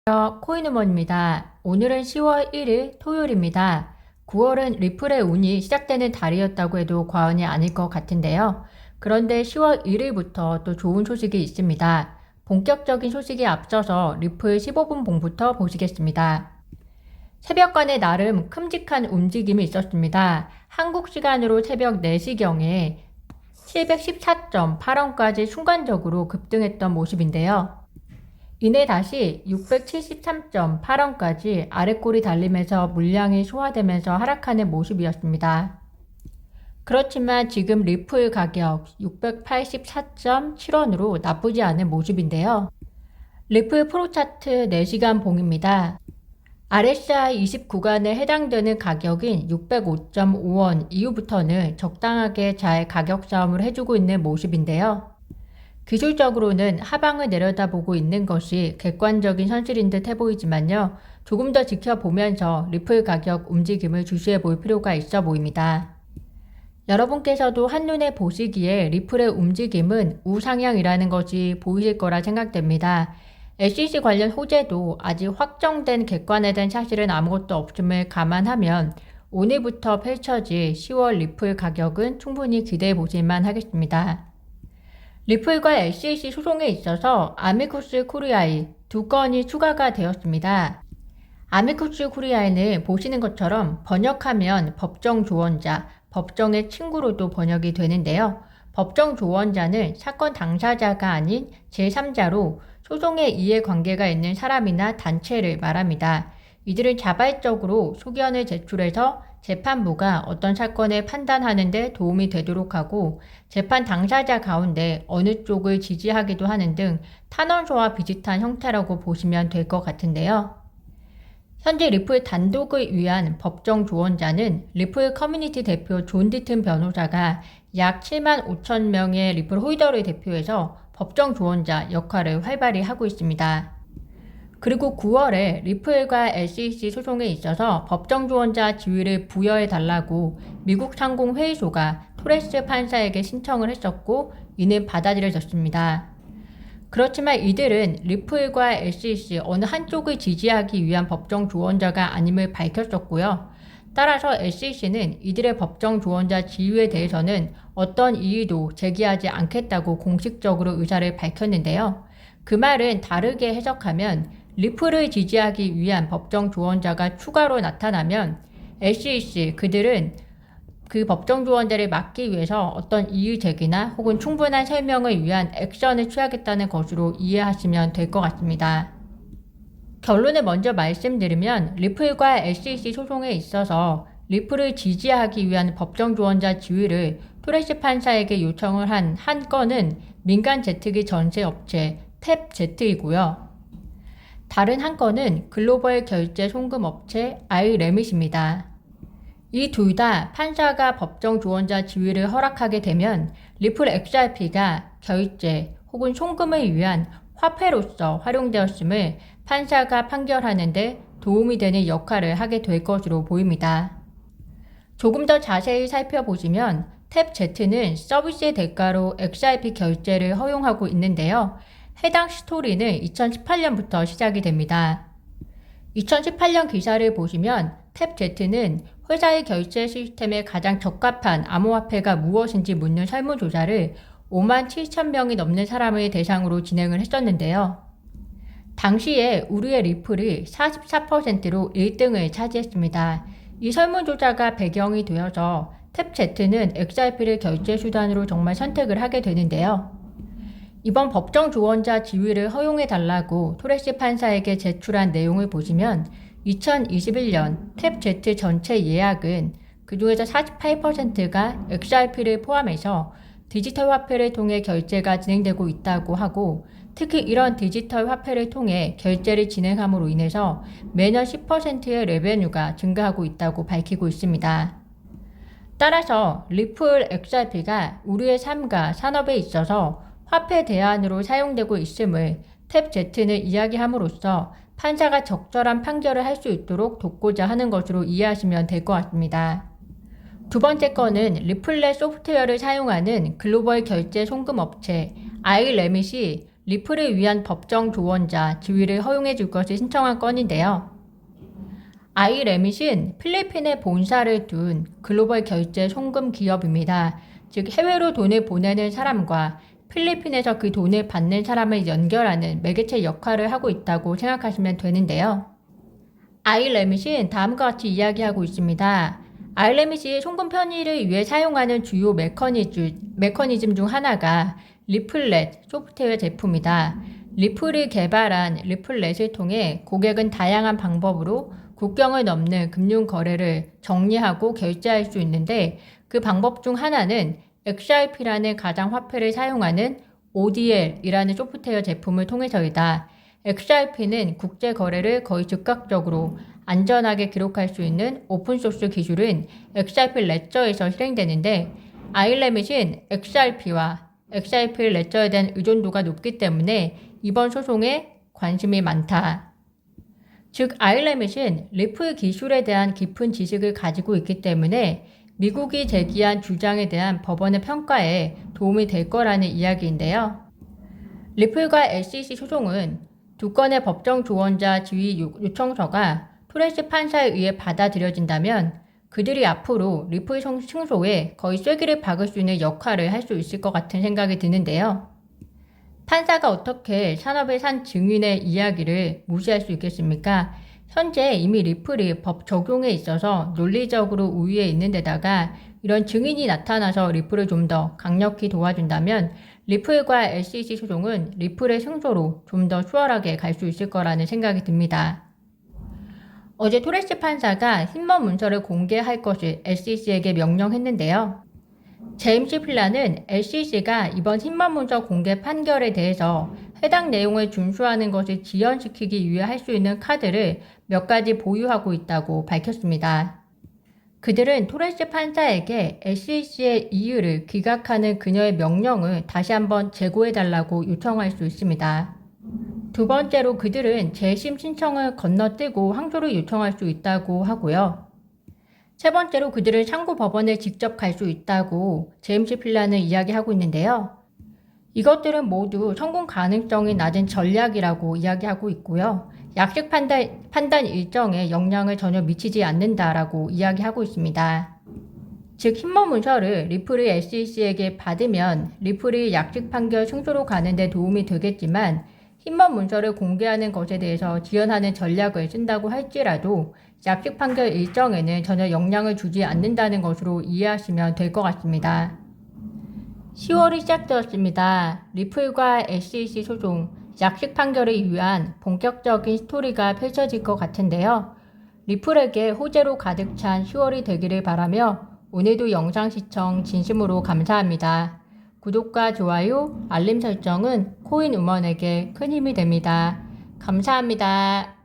코인우먼입니다. 오늘은 10월 1일 토요일입니다. 9월은 리플의 운이 시작되는 달이었다고 해도 과언이 아닐 것 같은데요. 그런데 10월 1일부터 또 좋은 소식이 있습니다. 본격적인 소식에 앞서서 리플 15분 봉부터 보시겠습니다. 새벽간에 나름 큼직한 움직임이 있었습니다. 한국 시간으로 새벽 4시경에 714.8원까지 순간적으로 급등했던 모습인데요. 이내 다시 673.8원까지 아랫골이 달리면서 물량이 소화되면서 하락하는 모습이었습니다. 그렇지만 지금 리플 가격 684.7원으로 나쁘지 않은 모습인데요. 리플 프로 차트 4시간 봉입니다. RSI 20 구간에 해당되는 가격인 605.5원 이후부터는 적당하게 잘 가격 싸움을 해주고 있는 모습인데요. 기술적으로는 하방을 내려다보고 있는 것이 객관적인 현실인 듯 해보이지만요. 조금 더 지켜보면서 리플 가격 움직임을 주시해 볼 필요가 있어 보입니다. 여러분께서도 한눈에 보시기에 리플의 움직임은 우상향이라는 것이 보이실 거라 생각됩니다. SEC 관련 호재도 아직 확정된 객관에 대한 사실은 아무것도 없음을 감안하면 오늘부터 펼쳐질 10월 리플 가격은 충분히 기대해 보실만 하겠습니다. 리플과 SEC 소송에 있어서 아미쿠스 쿠리아이 2건이 추가가 되었습니다. 아미쿠스 쿠리아이는 보시는 것처럼 번역하면 법정 조언자, 법정의 친구로도 번역이 되는데요. 법정 조언자는 사건 당사자가 아닌 제3자로 소송에 이해관계가 있는 사람이나 단체를 말합니다. 이들은 자발적으로 소견을 제출해서 재판부가 어떤 사건을 판단하는 데 도움이 되도록 하고 재판 당사자 가운데 어느 쪽을 지지하기도 하는 등 탄원서와 비슷한 형태라고 보시면 될 것 같은데요. 현재 리플 단독을 위한 법정 조언자는 리플 커뮤니티 대표 존 디튼 변호사가 약 7만 5천 명의 리플 홀더를 대표해서 법정 조언자 역할을 활발히 하고 있습니다. 그리고 9월에 리플과 SEC 소송에 있어서 법정조언자 지위를 부여해달라고 미국 상공회의소가 토레스 판사에게 신청을 했었고 이는 받아들여졌습니다. 그렇지만 이들은 리플과 SEC 어느 한쪽을 지지하기 위한 법정조언자가 아님을 밝혔었고요. 따라서 SEC는 이들의 법정조언자 지위에 대해서는 어떤 이의도 제기하지 않겠다고 공식적으로 의사를 밝혔는데요. 그 말은 다르게 해석하면 리플을 지지하기 위한 법정 조언자가 추가로 나타나면 SEC 그들은 그 법정 조언자를 막기 위해서 어떤 이의 제기나 혹은 충분한 설명을 위한 액션을 취하겠다는 것으로 이해하시면 될 것 같습니다. 결론을 먼저 말씀드리면 리플과 SEC 소송에 있어서 리플을 지지하기 위한 법정 조언자 지위를 토레스 판사에게 요청을 한 건은 민간 제트기 전세 업체 탭제트이고요. 다른 한 건은 글로벌 결제 송금 업체 아이레밋입니다. 이 둘 다 판사가 법정 조언자 지위를 허락하게 되면 리플 XRP가 결제 혹은 송금을 위한 화폐로서 활용되었음을 판사가 판결하는데 도움이 되는 역할을 하게 될 것으로 보입니다. 조금 더 자세히 살펴보시면 탭제트는 서비스의 대가로 XRP 결제를 허용하고 있는데요. 해당 스토리는 2018년부터 시작이 됩니다. 2018년 기사를 보시면 탭제트는 회사의 결제 시스템에 가장 적합한 암호화폐가 무엇인지 묻는 설문조사를 5만 7천 명이 넘는 사람을 대상으로 진행을 했었는데요. 당시에 우리의 리플이 44%로 1등을 차지했습니다. 이 설문조사가 배경이 되어서 탭제트는 XRP를 결제 수단으로 정말 선택을 하게 되는데요. 이번 법정 조언자 지위를 허용해달라고 토레스 판사에게 제출한 내용을 보시면 2021년 탭제트 전체 예약은 그중에서 48%가 XRP를 포함해서 디지털 화폐를 통해 결제가 진행되고 있다고 하고 특히 이런 디지털 화폐를 통해 결제를 진행함으로 인해서 매년 10%의 레베뉴가 증가하고 있다고 밝히고 있습니다. 따라서 리플 XRP가 우리의 삶과 산업에 있어서 화폐 대안으로 사용되고 있음을 탭제트는 이야기함으로써 판사가 적절한 판결을 할 수 있도록 돕고자 하는 것으로 이해하시면 될 것 같습니다. 두 번째 건은 리플렛 소프트웨어를 사용하는 글로벌 결제 송금 업체 아이레밋이 리플을 위한 법정 조언자 지위를 허용해 줄 것을 신청한 건인데요. 아이레밋은 필리핀에 본사를 둔 글로벌 결제 송금 기업입니다. 즉 해외로 돈을 보내는 사람과 필리핀에서 그 돈을 받는 사람을 연결하는 매개체 역할을 하고 있다고 생각하시면 되는데요. 아이레밋은 다음과 같이 이야기하고 있습니다. 아이레밋이 송금 편의를 위해 사용하는 주요 메커니즘 중 하나가 리플렛 소프트웨어 제품이다. 리플이 개발한 리플렛을 통해 고객은 다양한 방법으로 국경을 넘는 금융 거래를 정리하고 결제할 수 있는데 그 방법 중 하나는 XRP라는 가상 화폐를 사용하는 ODL이라는 소프트웨어 제품을 통해서이다. XRP는 국제 거래를 거의 즉각적으로 안전하게 기록할 수 있는 오픈소스 기술은 XRP 레저에서 실행되는데 아이레밋은 XRP와 XRP 레저에 대한 의존도가 높기 때문에 이번 소송에 관심이 많다. 즉 아이레밋은 리플 기술에 대한 깊은 지식을 가지고 있기 때문에 미국이 제기한 주장에 대한 법원의 평가에 도움이 될 거라는 이야기인데요. 리플과 SEC 소송은 두 건의 법정 조언자 지위 요청서가 토레스 판사에 의해 받아들여진다면 그들이 앞으로 리플 승소에 거의 쐐기를 박을 수 있는 역할을 할 수 있을 것 같은 생각이 드는데요. 판사가 어떻게 산업의 산 증인의 이야기를 무시할 수 있겠습니까? 현재 이미 리플이 법 적용에 있어서 논리적으로 우위에 있는 데다가 이런 증인이 나타나서 리플을 좀 더 강력히 도와준다면 리플과 SEC 소송은 리플의 승소로 좀 더 수월하게 갈 수 있을 거라는 생각이 듭니다. 어제 토레스 판사가 신문 문서를 공개할 것을 SEC에게 명령했는데요. 제임스 필라는 SEC가 이번 신문 문서 공개 판결에 대해서 해당 내용을 준수하는 것을 지연시키기 위해 할 수 있는 카드를 몇 가지 보유하고 있다고 밝혔습니다. 그들은 토레스 판사에게 SEC의 이유를 기각하는 그녀의 명령을 다시 한번 재고해달라고 요청할 수 있습니다. 두 번째로 그들은 재심 신청을 건너뛰고 항소를 요청할 수 있다고 하고요. 세 번째로 그들은 상고 법원에 직접 갈 수 있다고 제임스 필라는 이야기하고 있는데요. 이것들은 모두 성공 가능성이 낮은 전략이라고 이야기하고 있고요. 약식 판단 일정에 영향을 전혀 미치지 않는다라고 이야기하고 있습니다. 즉 신문 문서를 리플이 SEC에게 받으면 리플이 약식 판결 승소로 가는 데 도움이 되겠지만 신문 문서를 공개하는 것에 대해서 지연하는 전략을 쓴다고 할지라도 약식 판결 일정에는 전혀 영향을 주지 않는다는 것으로 이해하시면 될 것 같습니다. 10월이 시작되었습니다. 리플과 SEC 소송, 약식 판결을 위한 본격적인 스토리가 펼쳐질 것 같은데요. 리플에게 호재로 가득 찬 10월이 되기를 바라며 오늘도 영상 시청 진심으로 감사합니다. 구독과 좋아요, 알림 설정은 코인 우먼에게 큰 힘이 됩니다. 감사합니다.